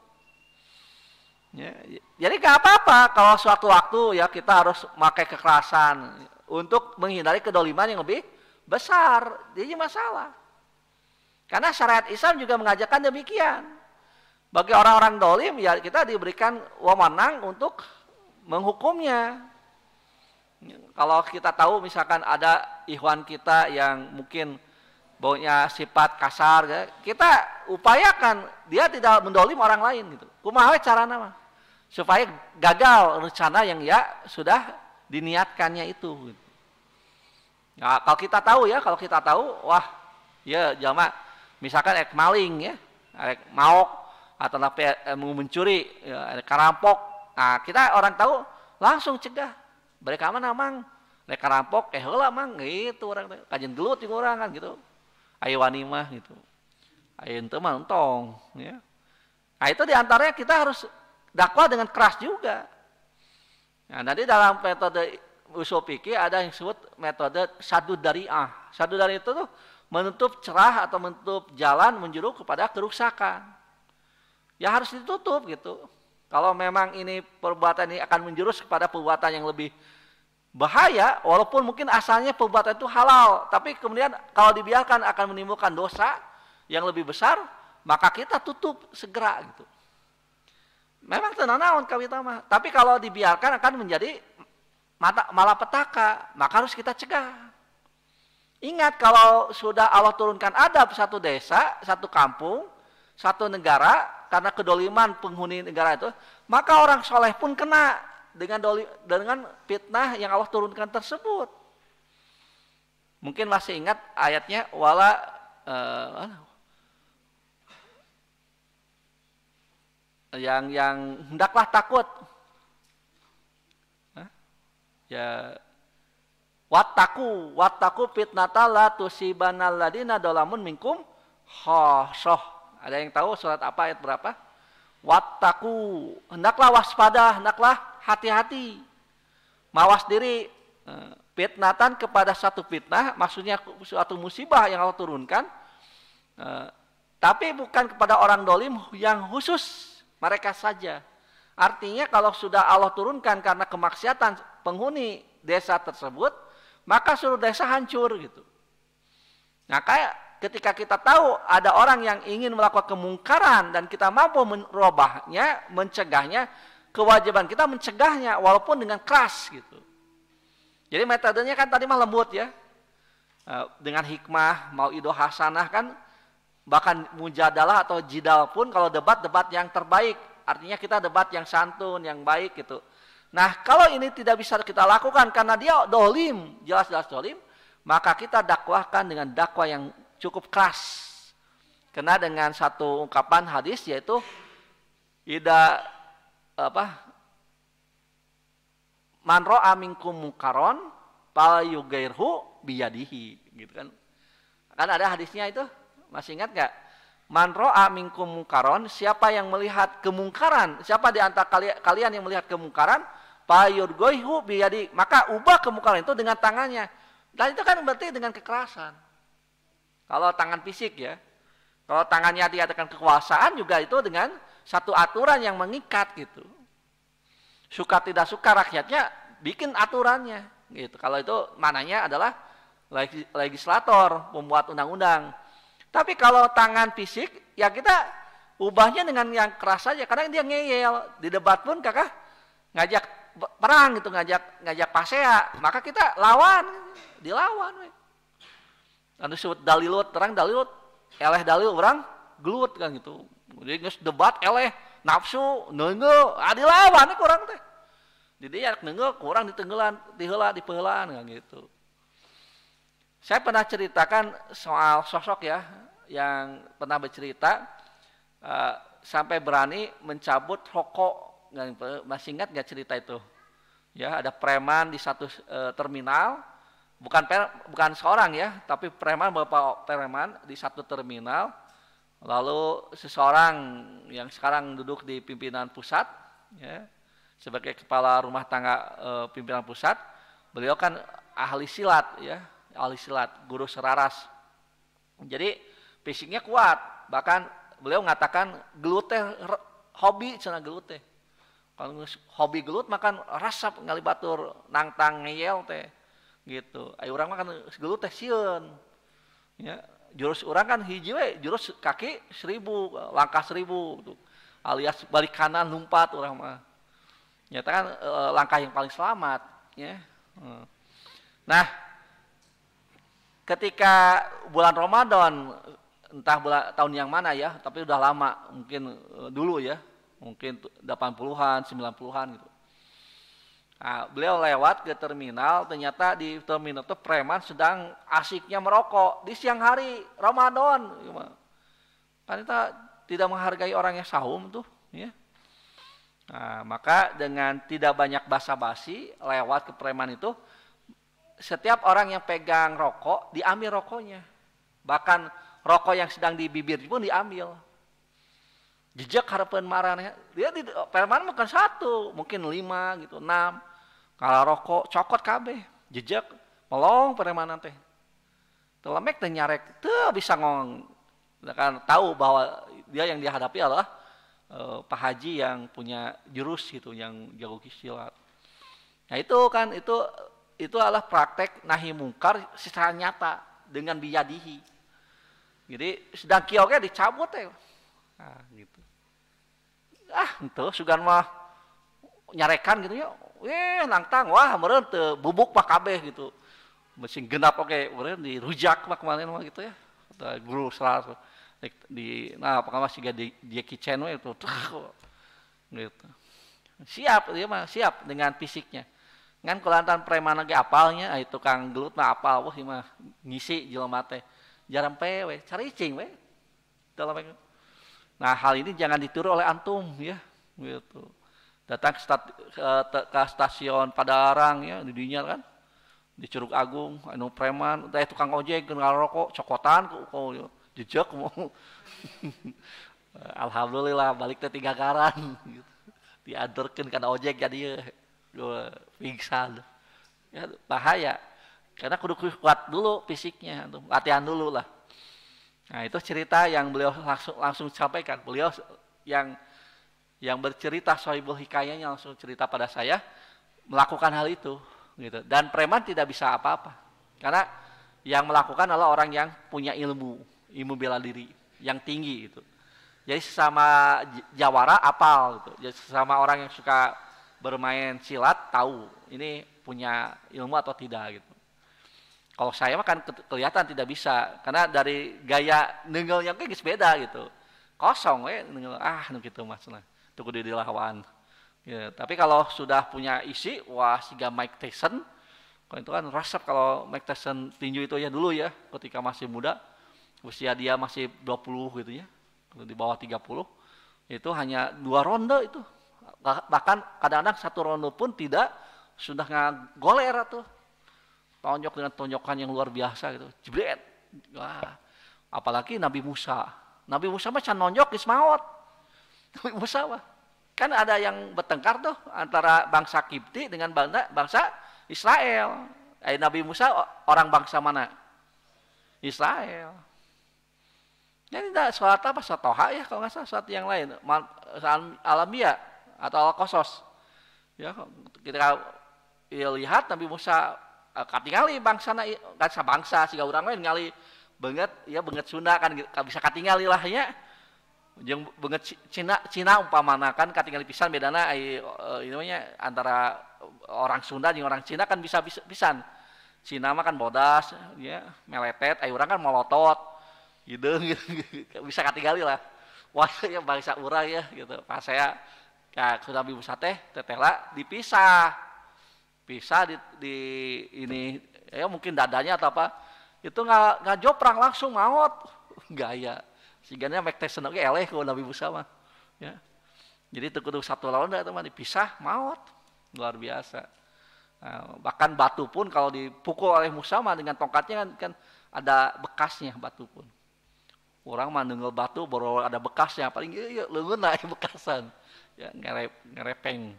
Ya, jadi gak apa-apa kalau suatu waktu ya kita harus pakai kekerasan untuk menghindari kedoliman yang lebih besar. Jadi masalah. Karena syariat Islam juga mengajarkan demikian. Bagi orang-orang dolim ya kita diberikan wewenang untuk menghukumnya. Kalau kita tahu misalkan ada ikhwan kita yang mungkin baunya sifat kasar, ya, kita upayakan dia tidak mendolim orang lain gitu. Kumaha carana mah supaya gagal rencana yang ya sudah diniatkannya itu. Gitu. Nah, kalau kita tahu, wah, ya jama misalkan maling ya, maok atau mau mencuri, ya, karampok. Nah, kita orang tahu langsung cegah. Mereka mana mang? Mereka rampok, heula mang, gitu orang kajian gelut jeung urang kan gitu. Ayo wani mah gitu. Ayo teu mah entong, ya. Nah, itu diantaranya kita harus dakwah dengan keras juga. Nah, nanti dalam metode usul fikih ada yang disebut metode sadud dari'ah. Sadud dari'ah itu tuh menutup cerah atau menutup jalan menjuru kepada kerusakan. Ya harus ditutup gitu. Kalau memang ini perbuatan ini akan menjurus kepada perbuatan yang lebih bahaya, walaupun mungkin asalnya perbuatan itu halal, tapi kemudian kalau dibiarkan akan menimbulkan dosa yang lebih besar, maka kita tutup segera gitu. Memang tenang naon kawita mah, tapi kalau dibiarkan akan menjadi malapetaka, maka harus kita cegah. Ingat kalau sudah Allah turunkan adab satu desa, satu kampung, satu negara, karena kedoliman penghuni negara itu, maka orang soleh pun kena dengan fitnah yang Allah turunkan tersebut. Mungkin masih ingat ayatnya yang hendaklah takut. Ya wattaku fitnata la tusibanal ladina dolamun minkum khashoh. Ada yang tahu surat apa ayat berapa? Wattaku, hendaklah waspada, hendaklah hati-hati. Mawas diri fitnatan kepada satu fitnah, maksudnya suatu musibah yang Allah turunkan. Tapi bukan kepada orang dolim yang khusus mereka saja. Artinya kalau sudah Allah turunkan karena kemaksiatan penghuni desa tersebut, maka seluruh desa hancur gitu. Nah, kayak ketika kita tahu ada orang yang ingin melakukan kemungkaran dan kita mampu merubahnya, mencegahnya, kewajiban kita mencegahnya walaupun dengan keras gitu. Jadi metodenya kan tadi mah lembut ya. Dengan hikmah, mau'idoh hasanah kan, bahkan mujadalah atau jidal pun kalau debat yang terbaik. Artinya kita debat yang santun, yang baik gitu. Nah, kalau ini tidak bisa kita lakukan karena dia dolim, jelas-jelas dolim, maka kita dakwahkan dengan dakwah yang cukup keras. Kena dengan satu ungkapan hadis yaitu man ra'a minkum munkaron fal yughairhu biyadihi, gitu kan. Kan ada hadisnya itu, masih ingat enggak? Man ra'a minkum munkaron, siapa yang melihat kemungkaran, siapa di antara kalian yang melihat kemungkaran, fal yughairhu biyadihi, maka ubah kemungkaran itu dengan tangannya. Dan itu kan berarti dengan kekerasan. Kalau tangan fisik ya. Kalau tangannya diadakan kekuasaan juga itu dengan satu aturan yang mengikat gitu. Suka tidak suka rakyatnya bikin aturannya gitu. Kalau itu mananya adalah legislator, pembuat undang-undang. Tapi kalau tangan fisik ya kita ubahnya dengan yang keras saja karena dia ngeyel. Di debat pun kakak ngajak perang gitu, ngajak pasea, maka kita dilawan. Anu disebut dalilut, terang dalilut, eleh dalil orang gelut kan gitu. Jadi geus debat eleh, nafsu, neungeul, dilawan kurang teh. Jadi ya neungeul kurang ditenggelan, dipeulaan kan gitu. Saya pernah ceritakan soal sosok ya yang pernah bercerita sampai berani mencabut rokok. Masih ingat nggak cerita itu? Ya, ada preman di satu terminal. Bukan seorang ya, tapi beberapa preman di satu terminal. Lalu seseorang yang sekarang duduk di pimpinan pusat, ya, sebagai kepala rumah tangga pimpinan pusat, beliau kan ahli silat, ya, guru seraras. Jadi fisiknya kuat, bahkan beliau mengatakan gelut teh hobi cenah gelut teh. Kalau hobi gelut makan rasap ngalibatur nangtang ngeyel teh. Gitu. Ayo urang mah kan gelut teh sieun. Ya, jurus urang kan hiji we, jurus kaki 1000, langkah 1000 gitu. alias balik kanan lompat orang mah. Nyata kan langkah yang paling selamat, ya. Nah, ketika bulan Ramadan, entah tahun yang mana ya, tapi udah lama, mungkin dulu ya, mungkin 80-an, 90-an gitu. Nah, beliau lewat ke terminal, ternyata di terminal itu preman sedang asiknya merokok di siang hari Ramadan. Kan kita tidak menghargai orang yang sahum tuh, ya. Nah, maka dengan tidak banyak basa-basi lewat ke preman itu, setiap orang yang pegang rokok diambil rokoknya. Bahkan rokok yang sedang di bibir pun diambil. Jejak harapan marahnya. Dia di preman bukan satu, mungkin 5 gitu, 6. Kalau rokok cokot kabeh, jejak melong preman teh. Telemek teh nyarek, teu bisa ngomong. Kan tahu bahwa dia yang dihadapi adalah Pak Haji yang punya jurus gitu, yang jago silat. Nah itu kan itu adalah praktek nahi mungkar secara nyata dengan biyadihi. Jadi sedang kioknya dicabut ya. Nah gitu. Itu sugan mah nyarekan gitu ya. Nangtang wah meureun teu bubuk mah kabeh gitu. Mesin genap oke, meureun dirujak mah kemarin mah gitu ya. Guru salah pokoknya masih di Jackie Chan itu gitu. Siap dia mah siap dengan fisiknya. Ngan kulantan preman lagi apalnya, itu Kang Gelut mah apal wah mah ngisi jelema teh. Jarempe we, caricing we. Nah, hal ini jangan ditiru oleh antum ya, gitu. Datang ke stasiun Padalarang ya, di dinya kan. Di Curug Agung, anu preman, teh tukang ojek geus ngarokok, cokotan ku jejak mau. Alhamdulillah balik ke 3 garan gitu. Diantarkeun kana ojek jadi pingsan. Ya, bahaya. Karena kudu kuat dulu fisiknya, latihan dulu lah. Nah, itu cerita yang beliau langsung sampaikan. Beliau yang bercerita Sohibul Hikayahnya langsung cerita pada saya melakukan hal itu gitu. Dan preman tidak bisa apa-apa. Karena yang melakukan adalah orang yang punya ilmu bela diri yang tinggi itu. Jadi sesama jawara apal gitu. Jadi sesama orang yang suka bermain silat tahu ini punya ilmu atau tidak gitu. Kalau saya mah kan kelihatan tidak bisa karena dari gaya nengelnya geus beda gitu. Kosong we nenggel nu kitu maksudna. Teu kudu dilawan. Ya, tapi kalau sudah punya isi wah siga Mike Tyson. Kalau itu kan resep kalau Mike Tyson tinju itu ya dulu ya ketika masih muda. Usia dia masih 20 gitu ya, di bawah 30, itu hanya 2 ronde itu. Bahkan kadang-kadang 1 ronde pun tidak, sudah ngagoler tuh. Tonjok dengan tonjokan yang luar biasa gitu. Jebret. Wah. Apalagi Nabi Musa. Nabi Musa mah can nonjok geus maot. Nabi Musa mah. Kan ada yang bertengkar tuh antara bangsa Kipti dengan bangsa Israel. Nabi Musa orang bangsa mana? Israel. Jadi tidak sholat apa? Sholat toha ya kalau nggak salah, sholat yang lain. Alamiah atau al-Qasas. Ya, kita lihat Nabi Musa katingali bangsa siga urang lain ngali banget ya banget Sunda kan bisa katingali lah ya. Jeung banget Cina umpamana kan katingali pisan bedana namanya antara orang Sunda jeung orang Cina kan bisa pisan. Cina mah kan bodas ya, meletet, urang kan molotot. Gitu bisa katingali lah. Wah ya bangsa urang ya gitu. Pas saya sudah Nabi Musa tetela dipisah di ini ya mungkin dadanya atau apa itu nggak joprang langsung maut gaya sigana Mike Tyson oge eleh ku Nabi Musa mah ya jadi teu kudu 1 ronde teman dipisah maut luar biasa. Nah, bahkan batu pun kalau dipukul oleh Musa mah dengan tongkatnya kan ada bekasnya batu pun. Orang mah nenggel batu baru ada bekasnya paling ieu leungeunna bekasan ya ngerepeng.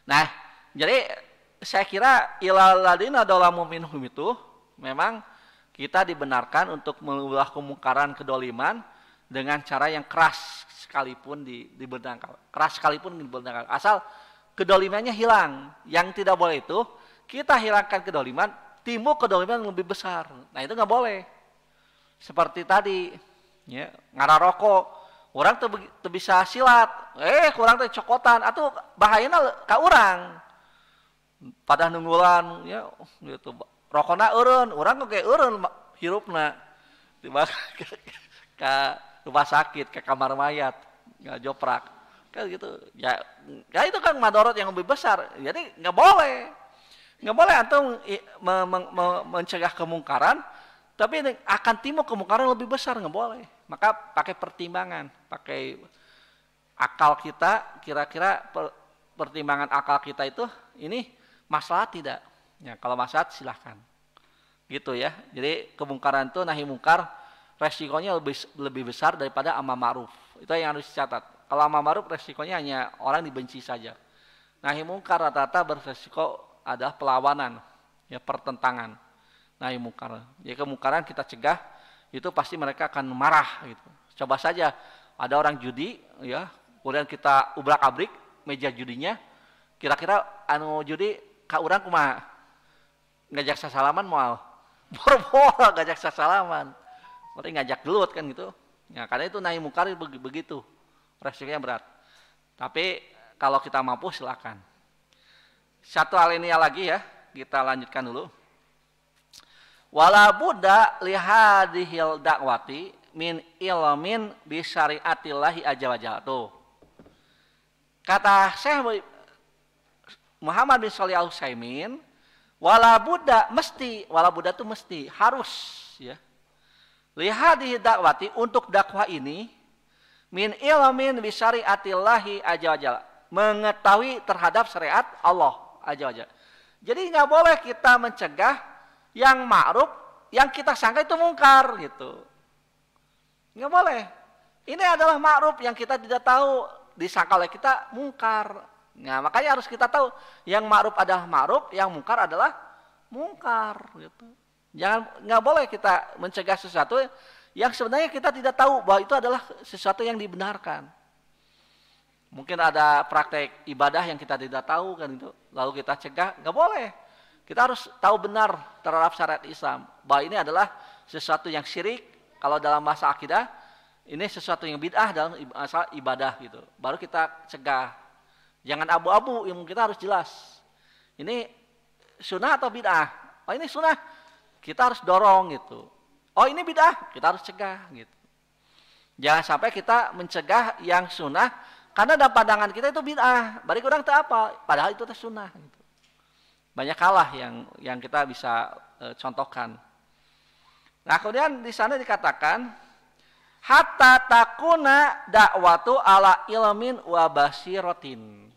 Nah, jadi saya kira ilal ladina dolamu minhum itu memang kita dibenarkan untuk mengubah kemungkaran kedoliman dengan cara yang keras sekalipun dibenarkan. Keras sekalipun dibenarkan. Asal kedolimannya hilang. Yang tidak boleh itu kita hilangkan kedoliman, timbul kedoliman yang lebih besar. Nah itu nggak boleh. Seperti tadi, ya, ngararokok, Orang tuh bisa silat, kurang teh cokotan, atau bahayana ka urang. Pada nunggulan, ya gitu. Rokona eureun, urang kok kayak eureun hirupna. Tiba ke rumah sakit, ke kamar mayat, nggak joprak, kan gitu. Ya itu kan madorot yang lebih besar. Jadi nggak boleh antum mencegah kemungkaran, tapi akan timbul kemungkaran lebih besar, nggak boleh. Maka pakai pertimbangan, pakai akal kita, kira-kira pertimbangan akal kita itu ini masalah tidak? Ya, kalau masalah silahkan. Gitu ya. Jadi kemungkaran itu nahi mungkar resikonya lebih besar daripada amar ma'ruf. Itu yang harus dicatat. Kalau amar ma'ruf resikonya hanya orang dibenci saja. Nahi mungkar rata-rata beresiko adalah perlawanan, ya pertentangan. Nahi mungkar. Jadi kemungkaran kita cegah, itu pasti mereka akan marah gitu. Coba saja ada orang judi, ya, kemudian kita ubrak-abrik meja judinya, kira-kira anu judi ka urang kumaha? Ngajak sasalaman moal. Boro-boro ngajak sasalaman. Berarti ngajak gelut kan gitu. Ya, karena itu nahi mungkar begitu. Resikonya berat. Tapi kalau kita mampu silakan. Satu alinea lagi ya, kita lanjutkan dulu. Wala budda li hadhil dakwati min ilmin bi syariatillahi azza wa jalla. Tuh. Kata Syekh Muhammad bin Shalih Al Utsaimin, wala budda itu mesti, harus ya. Li hadhihi dakwati, untuk dakwah ini min ilmin bi syariatillahi azza wa jalla, mengetahui terhadap syariat Allah azza wa jalla. Jadi nggak boleh kita mencegah yang ma'ruf, yang kita sangka itu mungkar gitu. Nggak boleh. Ini adalah ma'ruf yang kita tidak tahu, disangka oleh kita mungkar. Nah, makanya harus kita tahu yang ma'ruf adalah ma'ruf, yang mungkar adalah mungkar gitu. Nggak boleh kita mencegah sesuatu yang sebenarnya kita tidak tahu bahwa itu adalah sesuatu yang dibenarkan. Mungkin ada praktek ibadah yang kita tidak tahu kan itu, lalu kita cegah, nggak boleh. Kita harus tahu benar terhadap syariat Islam bahwa ini adalah sesuatu yang syirik. Kalau dalam bahasa akidah, ini sesuatu yang bid'ah dalam masalah ibadah gitu. Baru kita cegah. Jangan abu-abu, ilmu kita harus jelas. Ini sunnah atau bid'ah? Oh ini sunnah, kita harus dorong gitu. Oh ini bid'ah, kita harus cegah gitu. Jangan sampai kita mencegah yang sunnah karena dalam pandangan kita itu bid'ah. Bari kurang itu apa? Padahal itu sunnah gitu. Banyak kalah yang kita bisa contohkan. Nah, kemudian di sana dikatakan hatta takuna dakwatu ala ilmin wa basiratin.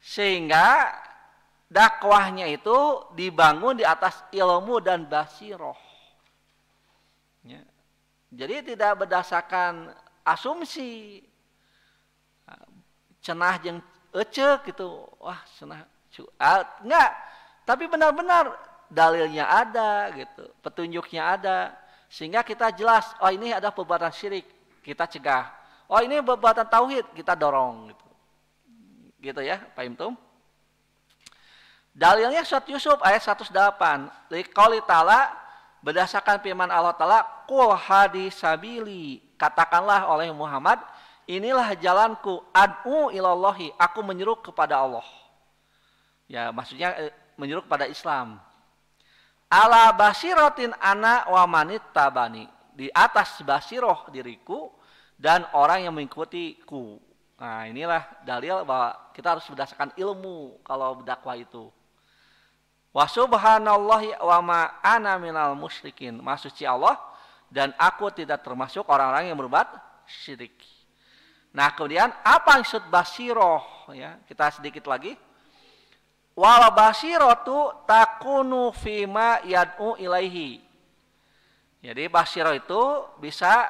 Sehingga dakwahnya itu dibangun di atas ilmu dan basiroh. Ya. Jadi tidak berdasarkan asumsi. Cenah jeung ecek gitu. Wah, cenah enggak, tapi benar-benar dalilnya ada gitu, petunjuknya ada, sehingga kita jelas, oh ini ada perbuatan syirik, kita cegah. Oh ini perbuatan tauhid, kita dorong gitu. Gitu ya, Pak Imtum. Dalilnya surat Yusuf ayat 108. Liqauli ta'ala, berdasarkan firman Allah Ta'ala, qul hadisabili, katakanlah oleh Muhammad, inilah jalanku, ad'u ilallahi, aku menyeru kepada Allah. Ya, maksudnya menyeru kepada Islam. Ala basiratin ana wa manit tabani. Di atas basiroh diriku dan orang yang mengikutiku. Nah, inilah dalil bahwa kita harus berdasarkan ilmu kalau berdakwah itu. Wa subhanallahi wa ma ana minal musyrikin. Maha suci Allah dan aku tidak termasuk orang-orang yang berbuat syirik. Nah, kemudian apa maksud basiroh ya? Kita sedikit lagi. Wal basiratu takunu fima yad'u ilaihi. Jadi basirah itu bisa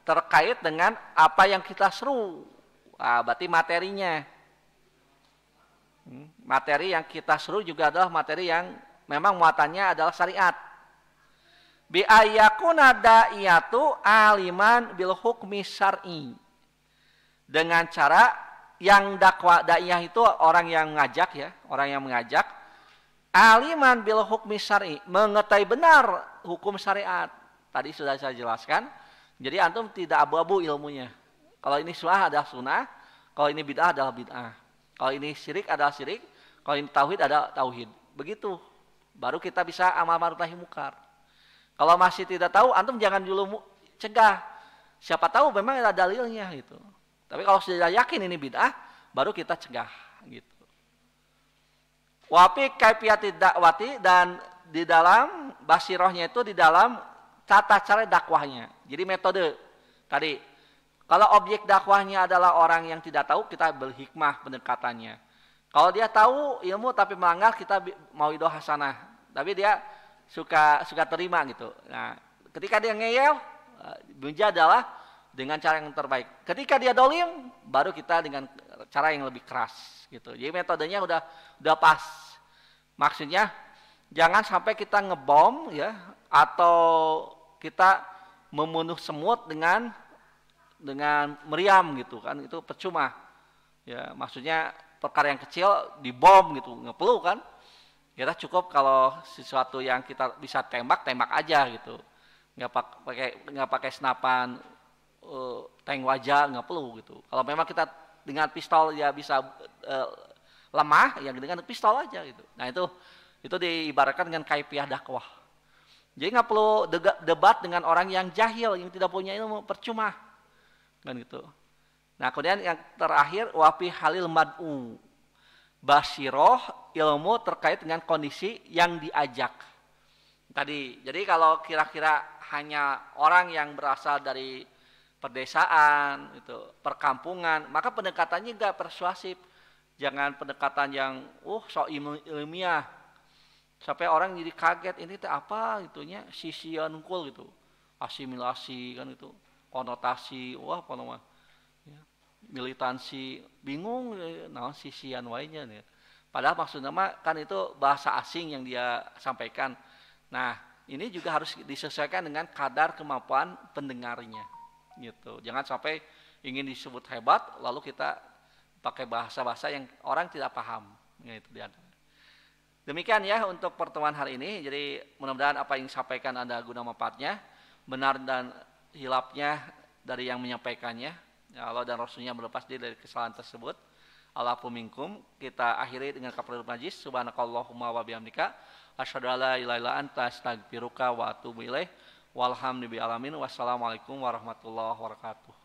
terkait dengan apa yang kita seru. Berarti materinya. Materi yang kita seru juga adalah materi yang memang muatannya adalah syariat. Bi ayyakuna da'iyatu aliman bil hukmi syar'i. Dengan cara yang dakwah daiyah itu orang yang mengajak ya, orang yang mengajak aliman bil hukmi syar'i, mengetahui benar hukum syariat. Tadi sudah saya jelaskan. Jadi antum tidak abu-abu ilmunya. Kalau ini sunnah adalah sunnah, kalau ini bid'ah adalah bid'ah. Kalau ini syirik adalah syirik, kalau ini tauhid adalah tauhid. Begitu. Baru kita bisa amal ma'ruf nahi munkar. Kalau masih tidak tahu, antum jangan dulu cegah. Siapa tahu memang ada dalilnya gitu. Tapi kalau sudah yakin ini bid'ah, baru kita cegah gitu. Wafi kaifiyati dakwati, dan di dalam basirohnya itu di dalam tata cara dakwahnya. Jadi metode tadi, kalau objek dakwahnya adalah orang yang tidak tahu, kita berhikmah pendekatannya. Kalau dia tahu ilmu tapi melanggar, kita mau idoh hasanah. Tapi dia suka terima gitu. Nah, ketika dia ngeyel, bunja adalah dengan cara yang terbaik. Ketika dia dolim, baru kita dengan cara yang lebih keras gitu. Jadi metodenya udah pas. Maksudnya jangan sampai kita ngebom ya, atau kita membunuh semut dengan meriam gitu kan, itu percuma. Ya, maksudnya perkara yang kecil dibom gitu, nggak perlu kan. Kita cukup kalau sesuatu yang kita bisa tembak aja gitu. Nggak pakai senapan tank wajah, nggak perlu gitu. Kalau memang kita dengan pistol ya bisa lemah, ya dengan pistol aja gitu. Nah itu diibaratkan dengan kaifiyah dakwah. Jadi nggak perlu debat dengan orang yang jahil, yang tidak punya ilmu, percuma kan gitu. Nah kemudian yang terakhir, wafi halil mad'u, basiroh ilmu terkait dengan kondisi yang diajak tadi. Jadi kalau kira-kira hanya orang yang berasal dari pedesaan, itu perkampungan, maka pendekatannya enggak persuasif. Jangan pendekatan yang sok ilmiah sampai orang jadi kaget, ini teh apa itunya, sisian unggul gitu, asimilasi kan itu, konotasi, apa namanya ya, militansi, bingung, nah sisian wainya nih. Padahal maksudnya kan itu bahasa asing yang dia sampaikan. Nah ini juga harus disesuaikan dengan kadar kemampuan pendengarnya gitu. Jangan sampai ingin disebut hebat lalu kita pakai bahasa-bahasa yang orang tidak paham gitu. Demikian ya untuk pertemuan hari ini. Jadi mudah-mudahan apa yang disampaikan ada guna manfaatnya, benar dan hilapnya dari yang menyampaikannya. Ya Allah dan Rasulnya berlepas diri dari kesalahan tersebut. Alaafu minkum. Kita akhiri dengan kafaratul majlis. Subhanakallahumma wa bihamdika asyhadu an la ilaha illa anta astaghfiruka wa atubu ilaik. Walhamdulillahi alamin. Wassalamualaikum warahmatullahi wabarakatuh.